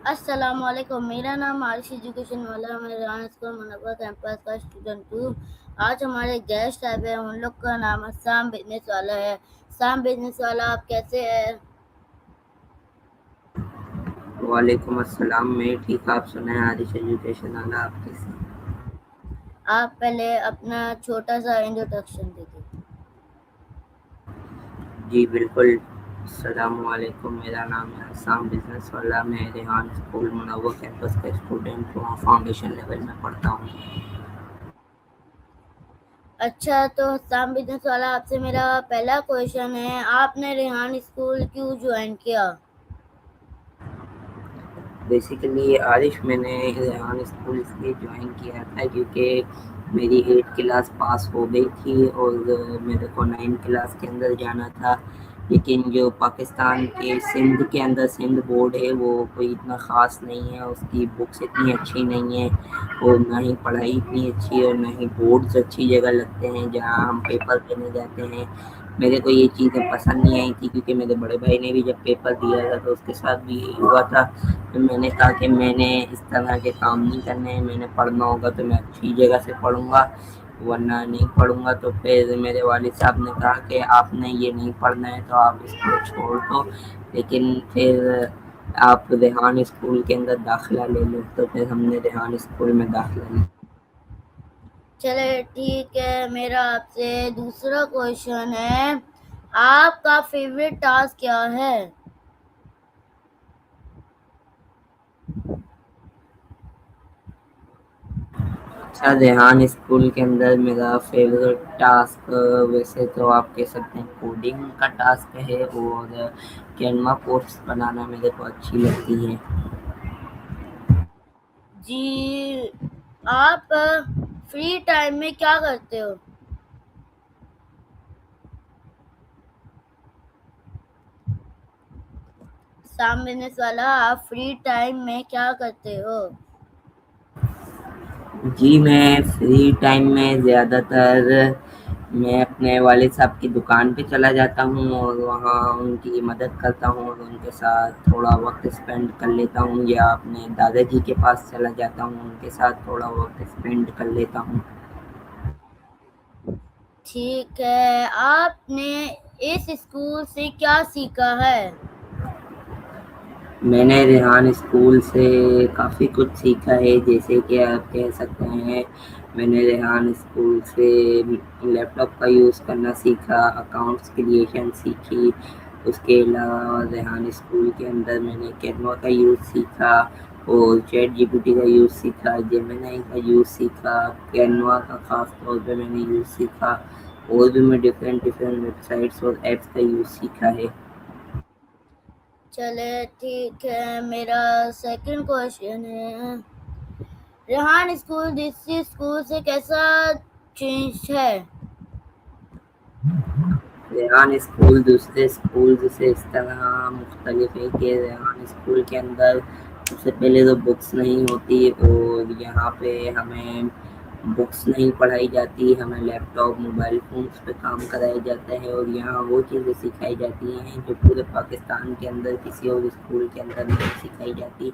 السلام علیکم، میرا نام عارش ایجوکیشن والا ہے، میں ریحان اسکول منورہ کیمپس کا اسٹوڈنٹ ہوں۔ آج ہمارے گیسٹ آئے ہوئے ہیں، ان لوگ کا نام اسام بزنس والا ہے۔ اسام بزنس والا، آپ کیسے ہیں؟ وعلیکم السلام، میں ٹھیک، آپ سنیں عارش ایجوکیشن والا، آپ کیسے؟ آپ پہلے اپنا چھوٹا سا انٹروڈکشن دے دیں۔ جی بالکل، السلام علیکم، میرا نام ہے اسام بزنس والا، میں ریحان اسکول منورہ کیمپس کا اسٹوڈنٹ ہوں، فاؤنڈیشن لیول میں پڑھتا ہوں۔ اچھا، تو اسام بزنس والا، آپ سے میرا پہلا کویشچن ہے، آپ نے ریحان اسکول کیوں جوائن کیا؟ بیسیکلی عارش، میں نے ریحان اسکول اس لیے جوائن کیا تھا کیونکہ میری 8 کلاس پاس ہو گئی تھی اور میرے کو 9 کلاس کے اندر جانا تھا، لیکن جو پاکستان کے سندھ کے اندر سندھ بورڈ ہے وہ کوئی اتنا خاص نہیں ہے، اس کی بکس اتنی اچھی نہیں ہیں اور نہ ہی پڑھائی اتنی اچھی ہے اور نہ ہی بورڈز اچھی جگہ لگتے ہیں جہاں ہم پیپر دینے جاتے ہیں۔ میرے کو یہ چیزیں پسند نہیں آئی تھی کیونکہ میرے بڑے بھائی نے بھی جب پیپر دیا تھا تو اس کے ساتھ بھی یہی ہوا تھا، تو میں نے کہا کہ میں نے اس طرح کے کام نہیں کرنے ہیں، میں نے پڑھنا ہوگا تو میں اچھی جگہ سے پڑھوں گا، ورنہ نہیں پڑھوں گا۔ تو پھر میرے والد صاحب نے کہا کہ آپ نے یہ نہیں پڑھنا ہے تو آپ اس کو چھوڑ دو، لیکن پھر آپ ریحان اسکول کے اندر داخلہ لے لو، تو پھر ہم نے ریحان اسکول میں داخلہ لیا۔ چلے ٹھیک ہے، میرا آپ سے دوسرا کویشچن ہے، آپ کا فیوریٹ ٹاسک کیا ہے؟ اچھا، ریحان اسکول کے اندر میرا فیوریٹ ٹاسک ویسے تو آپ کہہ سکتے ہیں کوڈنگ کا ٹاسک ہے، اور کینوا پوسٹ بنانا میرے کو اچھی لگتی ہے۔ جی، آپ فری ٹائم میں کیا کرتے ہو؟ اسام بزنس والا، آپ فری ٹائم میں کیا کرتے ہو؟ جی میں فری ٹائم میں زیادہ تر میں اپنے والد صاحب کی دکان پہ چلا جاتا ہوں اور وہاں ان کی مدد کرتا ہوں اور ان کے ساتھ تھوڑا وقت اسپینڈ کر لیتا ہوں، یا اپنے دادا جی کے پاس چلا جاتا ہوں، ان کے ساتھ تھوڑا وقت اسپینڈ کر لیتا ہوں۔ ٹھیک ہے، آپ نے اس اسکول سے کیا سیکھا ہے؟ میں نے ریحان اسکول سے کافی کچھ سیکھا ہے، جیسے کہ آپ کہہ سکتے ہیں میں نے ریحان اسکول سے لیپ ٹاپ کا یوز کرنا سیکھا، اکاؤنٹس کریشن سیکھی، اس کے علاوہ ریحان اسکول کے اندر میں نے کینوا کا یوز سیکھا اور چیٹ جی پی ٹی کا یوز سیکھا، جیمینائی کا یوز سیکھا، کینوا کا خاص طور پہ میں نے یوز سیکھا، اور بھی میں ڈفرینٹ ویب سائٹس اور ایپس کا یوز سیکھا ہے۔ چلے ٹھیک ہے، میرا سیکنڈ کویشچن ہے، ریحان اسکول دوسری اسکول سے کیسا چینج ہے؟ ریحان اسکول دوسرے اسکول سے اس طرح مختلف ہے کہ ریحان اسکول کے اندر سب سے پہلے تو بکس نہیں ہوتی، اور یہاں پہ ہمیں بکس نہیں پڑھائی جاتی، ہمیں لیپ ٹاپ موبائل فونس پہ کام کرایا جاتا ہے، اور یہاں وہ چیزیں سکھائی جاتی ہیں جو پورے پاکستان کے اندر کسی اور اسکول کے اندر نہیں سکھائی جاتی،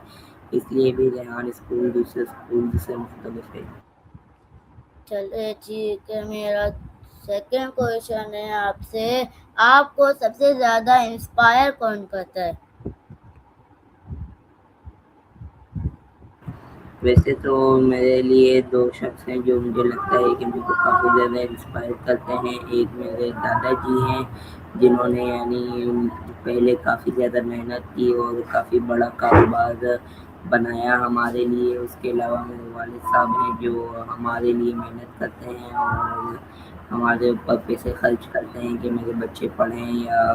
اس لیے بھی ریحان اسکول دوسرے اسکول سے مختلف ہے۔ چلے ٹھیک ہے، میرا سیکنڈ کویشچن ہے آپ سے، آپ کو سب سے زیادہ انسپائر کون کرتا ہے؟ ویسے تو میرے لیے 2 شخص ہیں جو مجھے لگتا ہے کہ مجھے کافی زیادہ انسپائر کرتے ہیں، ایک میرے دادا جی ہیں جنہوں نے پہلے کافی زیادہ محنت کی اور کافی بڑا کاروبار بنایا ہمارے لیے، اس کے علاوہ میرے والد صاحب ہیں جو ہمارے لیے محنت کرتے ہیں اور ہمارے اوپر پیسے خرچ کرتے ہیں کہ میرے بچے پڑھیں یا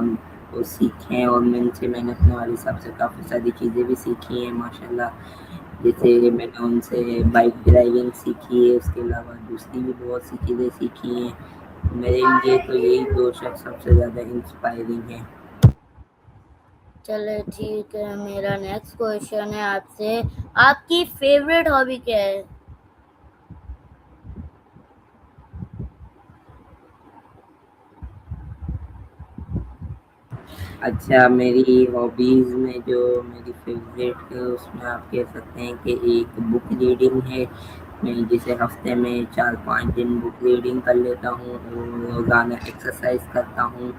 وہ سیکھیں، اور میں نے اپنے والد صاحب سے کافی ساری چیزیں بھی سیکھی ہیں ماشاء اللہ، جیسے میں نے ان سے بائک ڈرائیونگ سیکھی ہے، اس کے علاوہ دوسری بھی بہت سی چیزیں سیکھی ہیں، میرے لیے تو یہی 2 شخص سب سے زیادہ انسپائرنگ ہیں۔ چلے ٹھیک ہے، میرا نیکسٹ کویشچن ہے آپ سے، آپ کی فیوریٹ ہابی کیا ہے؟ اچھا، میری ہابیز میں جو میری فیوریٹ ہے اس میں آپ کہہ سکتے ہیں کہ ایک بک ریڈنگ ہے، میں جسے ہفتے میں 4-5 دن بک ریڈنگ کر لیتا ہوں اور روزانہ ایکسرسائز کرتا ہوں.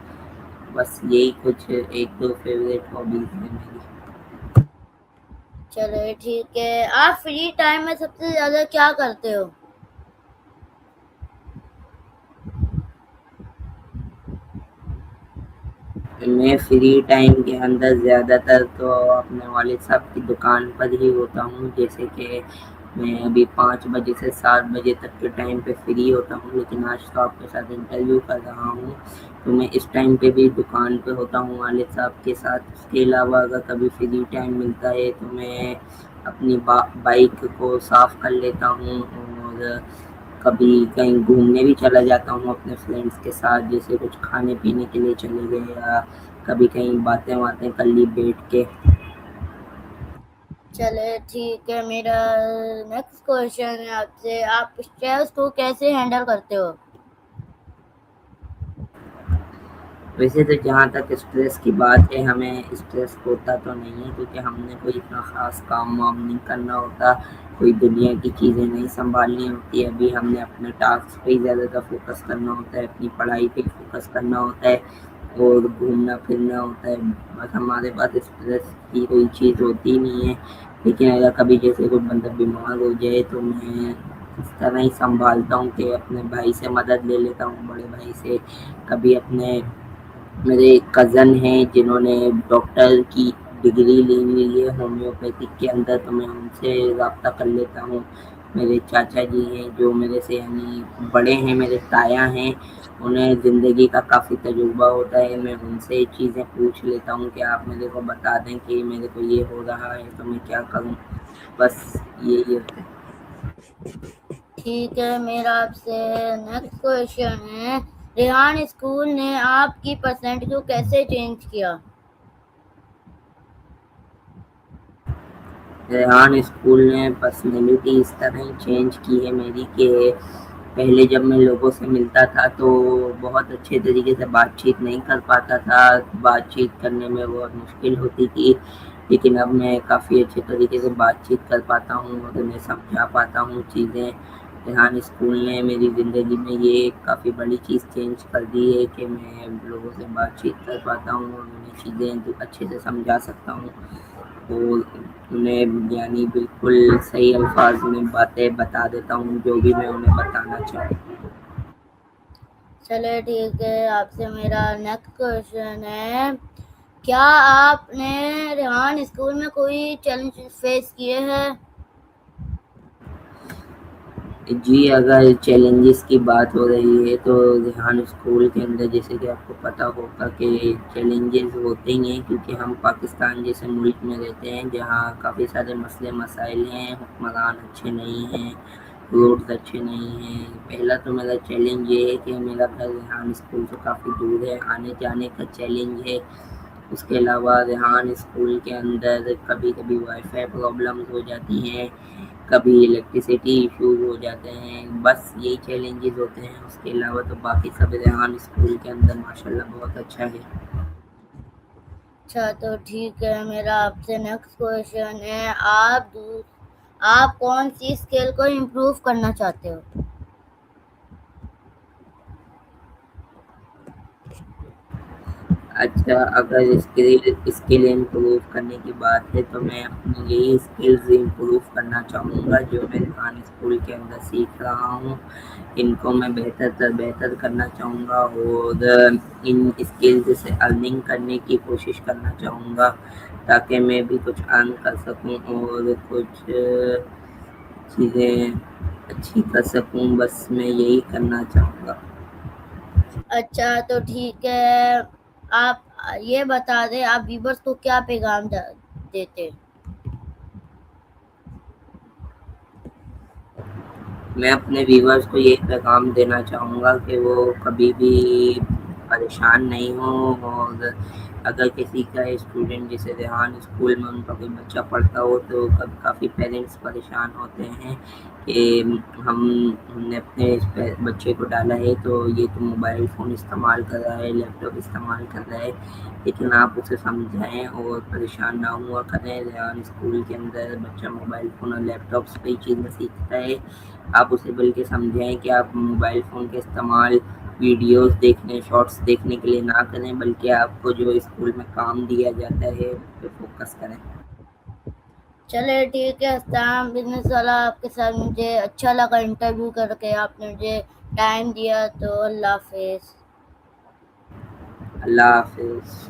بس یہی کچھ ایک دو فیوریٹ ہابیز ہیں میری. چلے ٹھیک ہے. آپ فری ٹائم میں سب سے زیادہ کیا کرتے ہو؟ میں فری ٹائم کے اندر زیادہ تر تو اپنے والد صاحب کی دکان پر ہی ہوتا ہوں، جیسے کہ میں ابھی 5 بجے سے 7 بجے تک کے ٹائم پہ فری ہوتا ہوں، لیکن آج تو آپ کے ساتھ انٹرویو کر رہا ہوں تو میں اس ٹائم پہ بھی دکان پہ ہوتا ہوں والد صاحب کے ساتھ. اس کے علاوہ اگر کبھی فری ٹائم ملتا ہے تو میں اپنی بائک کو صاف کر لیتا ہوں اور کبھی کہیں گھومنے بھی چلا جاتا ہوں اپنے فرینڈس کے ساتھ، جیسے کچھ کھانے پینے کے لیے چلے گئے یا کبھی کہیں باتیں کر لی بیٹھ کے. چلے ٹھیک ہے. میرا نیکسٹ کوشچن ہے آپ سے، آپ اسٹریس کو کیسے ہینڈل کرتے ہو؟ ویسے تو جہاں تک اسٹریس کی بات ہے، ہمیں اسٹریس ہوتا تو نہیں ہے کیونکہ ہم نے کوئی اتنا خاص کام وام نہیں کرنا ہوتا، کوئی دنیا کی چیزیں نہیں سنبھالنی ہوتی. ابھی ہم نے اپنے ٹاسک پہ ہی زیادہ تر فوکس کرنا ہوتا ہے، اپنی پڑھائی پہ فوکس کرنا ہوتا ہے اور گھومنا پھرنا ہوتا ہے. بس ہمارے پاس اسٹریس کی کوئی چیز ہوتی نہیں ہے. لیکن اگر کبھی جیسے کوئی بندہ بیمار ہو جائے تو میں اس طرح ہی سنبھالتا ہوں کہ اپنے بھائی سے مدد لے لیتا ہوں، بڑے بھائی سے. کبھی اپنے میرے کزن ہیں جنہوں نے ڈاکٹر کی ڈگری لی ہوئی ہے ہومیوپیتھک کے اندر، تو میں ان سے رابطہ کر لیتا ہوں. میرے چاچا جی ہیں جو میرے سے یعنی بڑے ہیں، میرے تایا ہیں، انہیں زندگی کا کافی تجربہ ہوتا ہے. میں ان سے یہ چیزیں پوچھ لیتا ہوں کہ آپ میرے کو بتا دیں کہ میرے کو یہ ہو رہا ہے تو میں کیا کروں. بس یہی ہوتا ہے. ٹھیک ہے. میرا آپ سے نیکسٹ کوشچن ہے، ریحان اسکول نے آپ کی پرسنالٹی کو کیسے چینج کیا؟ ریحان اسکول نے پرسنالٹی اس طرح چینج کی ہے میری کہ پہلے جب میں لوگوں سے ملتا تھا تو بہت اچھے طریقے سے بات چیت نہیں کر پاتا تھا، بات چیت کرنے میں بہت مشکل ہوتی تھی. لیکن اب میں کافی اچھے طریقے سے بات چیت کر پاتا ہوں اور انہیں سمجھا پاتا ہوں چیزیں. ریحان اسکول نے میری زندگی میں یہ کافی بڑی چیز چینج کر دی ہے کہ میں لوگوں سے بات چیت کر پاتا ہوں اور انہیں چیزیں اچھے سے سمجھا سکتا ہوں اور انہیں یعنی بالکل صحیح الفاظ میں باتیں بتا دیتا ہوں جو بھی میں انہیں بتانا چاہوں. چلے ٹھیک ہے. آپ سے میرا نیکسٹ کوشچن ہے، کیا آپ نے ریحان اسکول میں کوئی چیلنج فیس کیے ہیں؟ جی، اگر چیلنجز کی بات ہو رہی ہے تو ریحان اسکول کے اندر جیسے کہ آپ کو پتہ ہوگا کہ چیلنجز ہوتے ہی ہیں کیونکہ ہم پاکستان جیسے ملک میں رہتے ہیں جہاں کافی سارے مسئلے مسائل ہیں، حکمران اچھے نہیں ہیں، روڈز اچھے نہیں ہیں. پہلا تو میرا چیلنج یہ ہے کہ میرا گھر ریحان اسکول سے کافی دور ہے، آنے جانے کا چیلنج ہے. اس کے علاوہ ریحان اسکول کے اندر کبھی کبھی وائی فائی پرابلمز ہو جاتی ہیں، کبھی الیکٹریسٹی ایشوز ہو جاتے ہیں. بس یہی چیلنجز ہوتے ہیں. اس کے علاوہ تو باقی سب ریحان اسکول کے اندر ماشاء اللہ بہت اچھا ہے. اچھا تو ٹھیک ہے. میرا آپ سے نیکسٹ کوشچن ہے، آپ کون سی اسکل کو امپروو کرنا چاہتے ہو؟ اچھا، اگر اسکل امپروو کرنے کی بات ہے تو میں اپنی یہی اسکلز امپروو کرنا چاہوں گا جو میں ریحان اسکول کے اندر سیکھ رہا ہوں. ان کو میں بہتر کرنا چاہوں گا اور ان اسکلز سے ارننگ کرنے کی کوشش کرنا چاہوں گا تاکہ میں بھی کچھ ارن کر سکوں اور کچھ چیزیں اچھی کر سکوں. بس میں یہی کرنا چاہوں گا. اچھا تو ٹھیک ہے. آپ یہ بتا دیں آپ ویورز کو کیا پیغام دیتے؟ میں اپنے ویورز کو یہ پیغام دینا چاہوں گا کہ وہ کبھی بھی پریشان نہیں ہوں اور اگر کسی کا اسٹوڈنٹ جیسے ریحان اسکول میں ان کا کوئی بچہ پڑھتا ہو تو کافی پیرنٹس پریشان ہوتے ہیں کہ ہم نے اپنے بچے کو ڈالا ہے تو یہ تو موبائل فون استعمال کر رہا ہے، لیپ ٹاپ استعمال کر رہا ہے، لیکن آپ اسے سمجھائیں اور پریشان نہ ہوا کریں۔ ریحان اسکول کے اندر بچہ موبائل فون اور لیپ ٹاپ سے کئی چیزیں سیکھتا ہے، آپ اسے بلکہ سمجھائیں کہ آپ موبائل فون کا استعمال ویڈیوز دیکھنے، شارٹس دیکھنے کے لیے نہ کریں، بلکہ آپ کو جو اسکول میں کام دیا جاتا ہے اس پہ فوکس کریں۔ چلے ٹھیک ہے سام بزنس والا، آپ کے ساتھ مجھے اچھا لگا انٹرویو کر کے، آپ نے مجھے ٹائم دیا، تو اللہ حافظ۔ اللہ حافظ۔